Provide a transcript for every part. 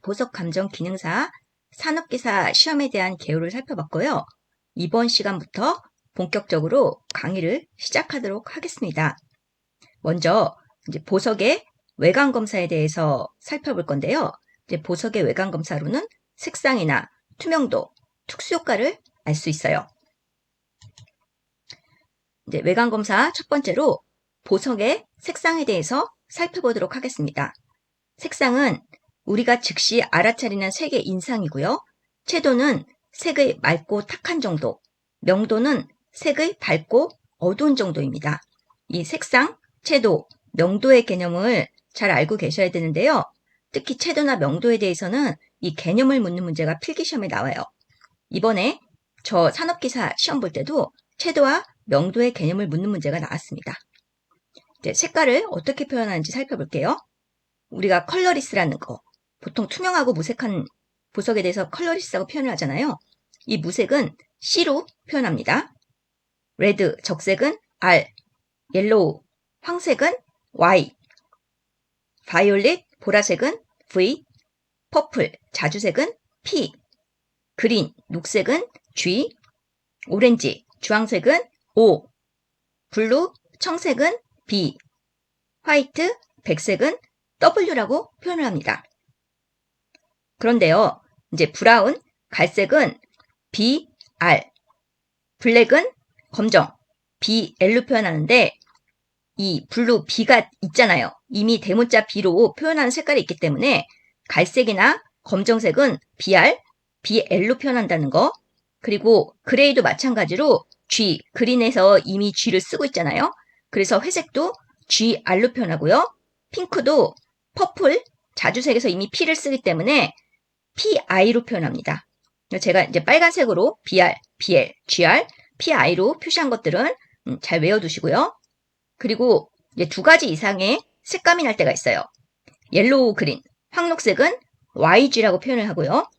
보석 감정 기능사 산업기사 시험에 대한 개요를 살펴봤고요. 이번 시간부터 본격적으로 강의를 시작하도록 하겠습니다. 먼저 이제 보석의 외관 검사에 대해서 살펴볼 건데요. 이제 보석의 외관 검사로는 색상이나 투명도, 특수 효과를 알 수 있어요. 이제 외관 검사 첫 번째로 보석의 색상에 대해서 살펴보도록 하겠습니다. 색상은 우리가 즉시 알아차리는 색의 인상이고요. 채도는 색의 맑고 탁한 정도, 명도는 색의 밝고 어두운 정도입니다. 이 색상, 채도, 명도의 개념을 잘 알고 계셔야 되는데요. 특히 채도나 명도에 대해서는 이 개념을 묻는 문제가 필기시험에 나와요. 이번에 저 산업기사 시험 볼 때도 채도와 명도의 개념을 묻는 문제가 나왔습니다. 이제 색깔을 어떻게 표현하는지 살펴볼게요. 우리가 컬러리스라는 거, 보통 투명하고 무색한 보석에 대해서 컬러리스라고 표현을 하잖아요. 이 무색은 C로 표현합니다. 레드, 적색은 R, 옐로우, 황색은 Y, 바이올릿, 보라색은 V, 퍼플, 자주색은 P, 그린, 녹색은 G, 오렌지, 주황색은 O, 블루, 청색은 B, 화이트, 백색은 W라고 표현을 합니다. 그런데요, 이제 브라운, 갈색은 B, R, 블랙은 검정, B, L로 표현하는데 이 블루 B가 있잖아요. 이미 대문자 B로 표현하는 색깔이 있기 때문에 갈색이나 검정색은 BR, BL로 표현한다는 거. 그리고 그레이도 마찬가지로 G, 그린에서 이미 G를 쓰고 있잖아요. 그래서 회색도 GR로 표현하고요. 핑크도 퍼플, 자주색에서 이미 P를 쓰기 때문에 PI로 표현합니다. 제가 이제 빨간색으로 BR, BL, GR, PI로 표시한 것들은 잘 외워두시고요. 그리고 이제 두 가지 이상의 색감이 날 때가 있어요. 옐로우, 그린, 황록색은 YG라고 표현을 하고요.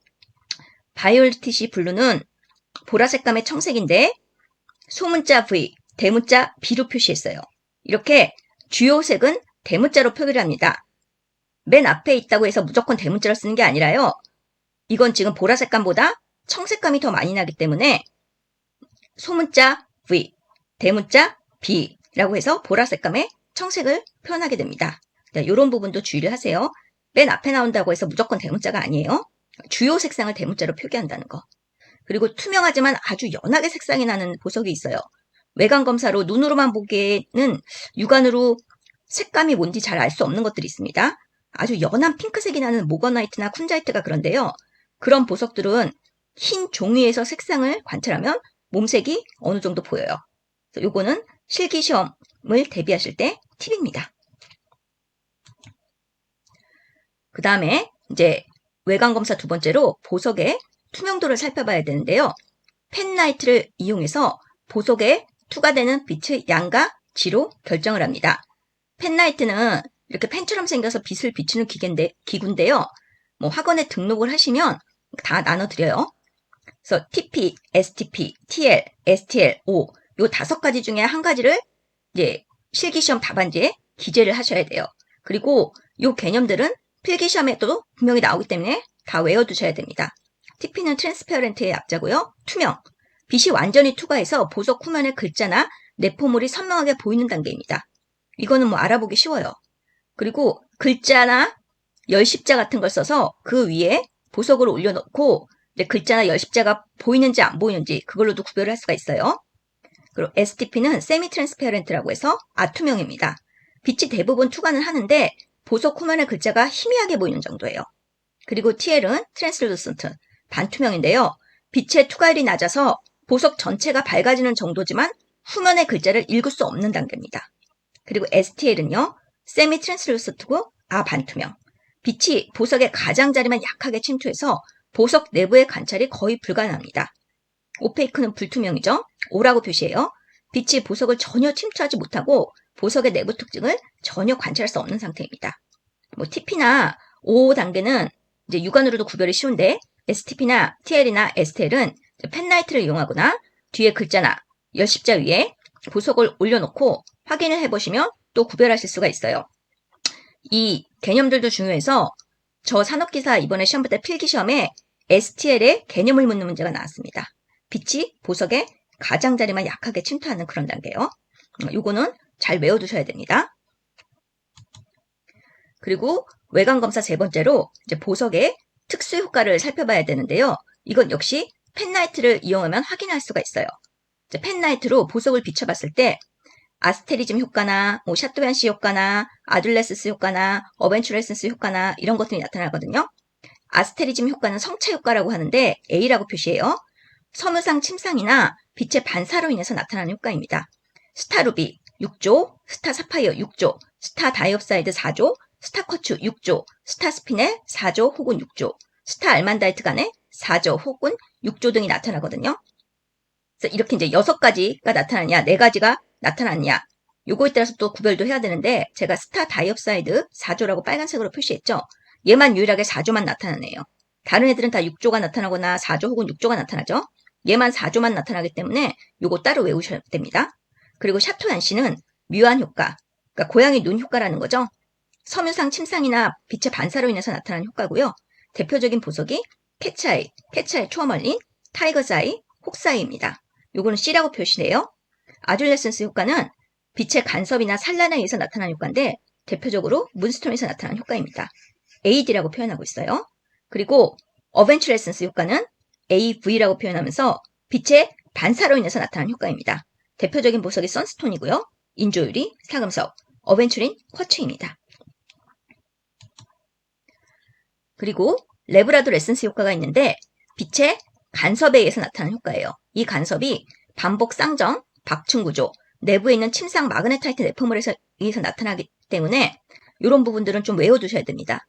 바이올리티시 블루는 보라색감의 청색인데 소문자 V, 대문자 B로 표시했어요. 이렇게 주요 색은 대문자로 표기를 합니다. 맨 앞에 있다고 해서 무조건 대문자로 쓰는 게 아니라요. 이건 지금 보라색감보다 청색감이 더 많이 나기 때문에 소문자 V, 대문자 B라고 해서 보라색감의 청색을 표현하게 됩니다. 이런 부분도 주의를 하세요. 맨 앞에 나온다고 해서 무조건 대문자가 아니에요. 주요 색상을 대문자로 표기한다는 거. 그리고 투명하지만 아주 연하게 색상이 나는 보석이 있어요. 외관 검사로 눈으로만 보기에는 육안으로 색감이 뭔지 잘 알 수 없는 것들이 있습니다. 아주 연한 핑크색이 나는 모거나이트나 쿤자이트가 그런데요. 그런 보석들은 흰 종이에서 색상을 관찰하면 몸색이 어느 정도 보여요. 그래서 요거는 실기시험을 대비하실 때 팁입니다. 그 다음에 이제 외관 검사 두 번째로 보석의 투명도를 살펴봐야 되는데요. 펜라이트를 이용해서 보석에 투과되는 빛의 양과 질로 결정을 합니다. 펜라이트는 이렇게 펜처럼 생겨서 빛을 비추는 기구인데요. 학원에 등록을 하시면 다 나눠드려요. 그래서 TP, STP, TL, STL, O 요 5가지 중에 한 가지를 이제 실기시험 답안지에 기재를 하셔야 돼요. 그리고 요 개념들은 필기시험에도 분명히 나오기 때문에 다 외워두셔야 됩니다. TP는 트랜스페어런트의 약자고요. 투명. 빛이 완전히 투과해서 보석 후면의 글자나 내포물이 선명하게 보이는 단계입니다. 이거는 알아보기 쉬워요. 그리고 글자나 열십자 같은 걸 써서 그 위에 보석을 올려놓고 글자나 열십자가 보이는지 안 보이는지 그걸로도 구별을 할 수가 있어요. 그리고 STP는 세미 트랜스페어런트라고 해서 아투명입니다. 빛이 대부분 투과는 하는데 보석 후면의 글자가 희미하게 보이는 정도예요. 그리고 TL은 트랜스루센트, 반투명인데요. 빛의 투과율이 낮아서 보석 전체가 밝아지는 정도지만 후면의 글자를 읽을 수 없는 단계입니다. 그리고 STL은요. 세미 트랜스루센트고 반투명. 빛이 보석의 가장자리만 약하게 침투해서 보석 내부의 관찰이 거의 불가능합니다. 오페이크는 불투명이죠. O라고 표시해요. 빛이 보석을 전혀 침투하지 못하고 보석의 내부 특징을 전혀 관찰할 수 없는 상태입니다. TP나 O 단계는 이제 육안으로도 구별이 쉬운데 STP나 TL이나 STL은 펜라이트를 이용하거나 뒤에 글자나 열십자 위에 보석을 올려놓고 확인을 해보시면 또 구별하실 수가 있어요. 이 개념들도 중요해서 저 산업기사 이번에 시험 볼 때 필기시험에 STL의 개념을 묻는 문제가 나왔습니다. 빛이 보석의 가장자리만 약하게 침투하는 그런 단계요. 요거는 잘 외워두셔야 됩니다. 그리고 외관검사 세 번째로 이제 보석의 특수 효과를 살펴봐야 되는데요. 이건 역시 펜라이트를 이용하면 확인할 수가 있어요. 이제 펜라이트로 보석을 비춰봤을 때 아스테리즘 효과나 샤토얀시 효과나 아듈레스스 효과나 어벤츄레센스 효과나 이런 것들이 나타나거든요. 아스테리즘 효과는 성차 효과라고 하는데 A라고 표시해요. 섬유상 침상이나 빛의 반사로 인해서 나타나는 효과입니다. 스타루비 6조, 스타 사파이어 6조, 스타 다이옵사이드 4조, 스타 쿼츠 6조, 스타 스피넬 4조 혹은 6조, 스타 알만다이트 간에 4조 혹은 6조 등이 나타나거든요. 그래서 이렇게 이제 6가지가 나타나냐, 4가지가 나타났냐, 요거에 따라서 또 구별도 해야 되는데 제가 스타 다이옵사이드 4조라고 빨간색으로 표시했죠. 얘만 유일하게 4조만 나타나네요. 다른 애들은 다 6조가 나타나거나 4조 혹은 6조가 나타나죠. 얘만 4조만 나타나기 때문에 요거 따로 외우셔야 됩니다. 그리고 샤토얀시는 묘한 효과, 그러니까 고양이 눈 효과라는 거죠. 섬유상 침상이나 빛의 반사로 인해서 나타나는 효과고요. 대표적인 보석이 캐치아이, 캐치아이 초어멀린, 타이거즈아이, 혹사이입니다. 요거는 C라고 표시해요. 아듈레센스 효과는 빛의 간섭이나 산란에 의해서 나타나는 효과인데 대표적으로 문스톤에서 나타나는 효과입니다. AD라고 표현하고 있어요. 그리고 어벤츄레센스 효과는 AV라고 표현하면서 빛의 반사로 인해서 나타나는 효과입니다. 대표적인 보석이 선스톤이고요. 인조유리, 사금석, 어벤츄린, 쿼츠입니다. 그리고 레브라도레센스 효과가 있는데 빛의 간섭에 의해서 나타나는 효과예요. 이 간섭이 반복 쌍정, 박충구조, 내부에 있는 침상 마그네타이트 내포물에 의해서 나타나기 때문에 이런 부분들은 좀 외워두셔야 됩니다.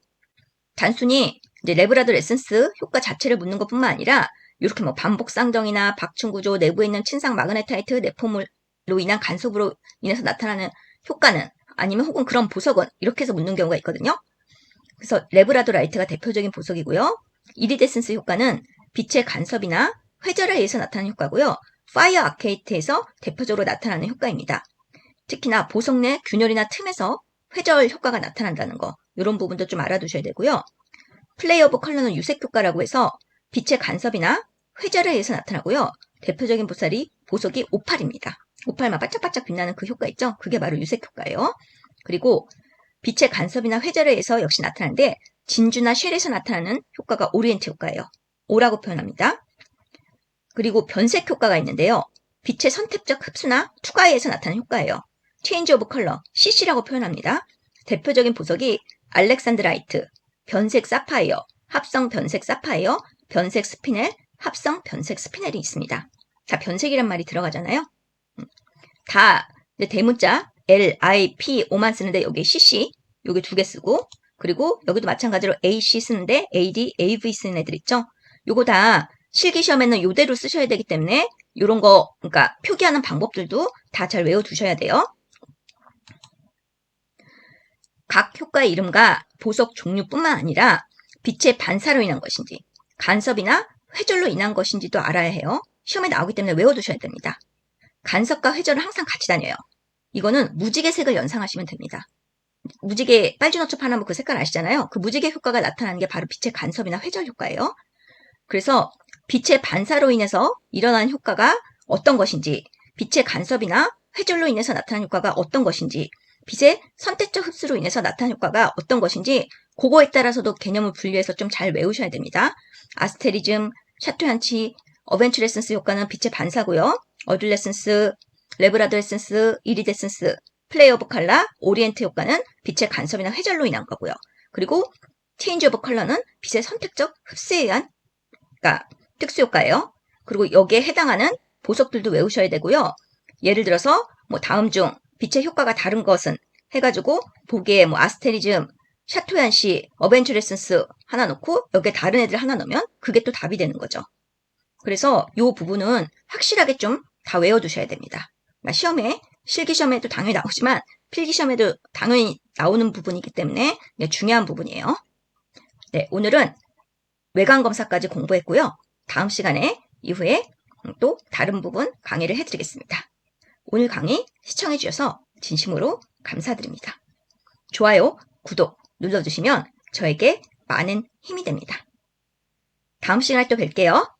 단순히 이제 레브라도레센스 효과 자체를 묻는 것뿐만 아니라 이렇게 뭐 반복 쌍정이나 박충구조, 내부에 있는 침상 마그네타이트 내포물로 인한 간섭으로 인해서 나타나는 효과는 아니면 혹은 그런 보석은 이렇게 해서 묻는 경우가 있거든요. 그래서 레브라도라이트가 대표적인 보석이고요. 이리데센스 효과는 빛의 간섭이나 회절에 의해서 나타나는 효과고요. 파이어 아케이트에서 대표적으로 나타나는 효과입니다. 특히나 보석 내 균열이나 틈에서 회절 효과가 나타난다는 거, 이런 부분도 좀 알아두셔야 되고요. 플레이 오브 컬러는 유색 효과라고 해서 빛의 간섭이나 회절에 의해서 나타나고요. 대표적인 보석이 오팔입니다. 오팔만 반짝반짝 빛나는 그 효과 있죠? 그게 바로 유색 효과예요. 그리고 빛의 간섭이나 회절에 의해서 역시 나타나는데 진주나 쉘에서 나타나는 효과가 오리엔트 효과예요. O라고 표현합니다. 그리고 변색 효과가 있는데요. 빛의 선택적 흡수나 투과에 의해서 나타나는 효과예요. 체인지 오브 컬러, CC라고 표현합니다. 대표적인 보석이 알렉산드라이트, 변색 사파이어, 합성 변색 사파이어, 변색 스피넬, 합성 변색 스피넬이 있습니다. 자, 변색이란 말이 들어가잖아요. 다 대문자 L, I, P, O만 쓰는데 여기 CC, 여기 2개 쓰고, 그리고 여기도 마찬가지로 AC 쓰는데 AD, AV 쓰는 애들 있죠? 요거 다 실기시험에는 요대로 쓰셔야 되기 때문에 요런 거, 그러니까 표기하는 방법들도 다 잘 외워두셔야 돼요. 각 효과의 이름과 보석 종류뿐만 아니라 빛의 반사로 인한 것인지, 간섭이나 회절로 인한 것인지도 알아야 해요. 시험에 나오기 때문에 외워두셔야 됩니다. 간섭과 회절은 항상 같이 다녀요. 이거는 무지개 색을 연상하시면 됩니다. 무지개 빨주노초 파나무 그 색깔 아시잖아요. 그 무지개 효과가 나타나는 게 바로 빛의 간섭이나 회절 효과예요. 그래서 빛의 반사로 인해서 일어나는 효과가 어떤 것인지, 빛의 간섭이나 회절로 인해서 나타나는 효과가 어떤 것인지, 빛의 선택적 흡수로 인해서 나타나는 효과가 어떤 것인지 그거에 따라서도 개념을 분류해서 좀 잘 외우셔야 됩니다. 아스테리즘, 샤토얀치, 어벤츄레센스 효과는 빛의 반사고요. 어듈레센스, 레브라도레센스, 이리데센스, 플레이 오브 컬러, 오리엔트 효과는 빛의 간섭이나 회절로 인한 거고요. 그리고 체인지 오브 컬러는 빛의 선택적 흡수에 의한 그러니까 특수 효과예요. 그리고 여기에 해당하는 보석들도 외우셔야 되고요. 예를 들어서 뭐 다음 중 빛의 효과가 다른 것은 해가지고 보기에 뭐 아스테리즘, 샤토얀시, 어벤츄레센스 하나 놓고 여기에 다른 애들 하나 넣으면 그게 또 답이 되는 거죠. 그래서 이 부분은 확실하게 좀 다 외워두셔야 됩니다. 시험에, 실기시험에도 당연히 나오지만 필기시험에도 당연히 나오는 부분이기 때문에 중요한 부분이에요. 네, 오늘은 외관검사까지 공부했고요. 다음 시간에 이후에 또 다른 부분 강의를 해드리겠습니다. 오늘 강의 시청해주셔서 진심으로 감사드립니다. 좋아요, 구독 눌러주시면 저에게 많은 힘이 됩니다. 다음 시간에 또 뵐게요.